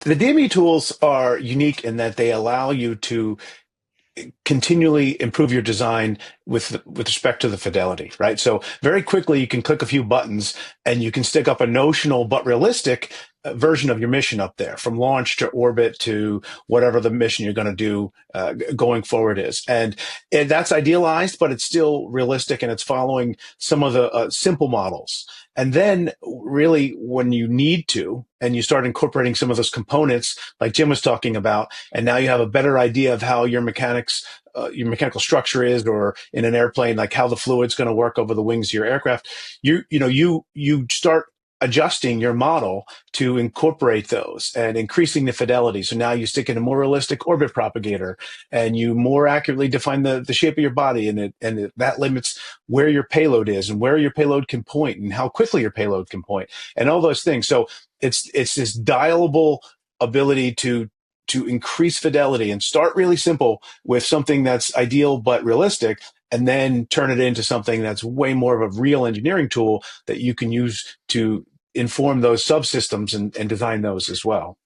The DME tools are unique in that they allow you to continually improve your design with respect to the fidelity, right? So very quickly you can click a few buttons and you can stick up a notional but realistic version of your mission up there, from launch to orbit to whatever the mission you're going to do going forward is. And that's idealized, but it's still realistic, and it's following some of the simple models. And then really when you need to, and you start incorporating some of those components like Jim was talking about, and now you have a better idea of how your mechanical structure is, or in an airplane, like how the fluid's going to work over the wings of your aircraft. You start adjusting your model to incorporate those and increasing the fidelity. So now you stick in a more realistic orbit propagator, and you more accurately define the shape of your body, that limits where your payload is and where your payload can point and how quickly your payload can point and all those things. So it's this dialable ability to increase fidelity and start really simple with something that's ideal but realistic, and then turn it into something that's way more of a real engineering tool that you can use to inform those subsystems and design those as well.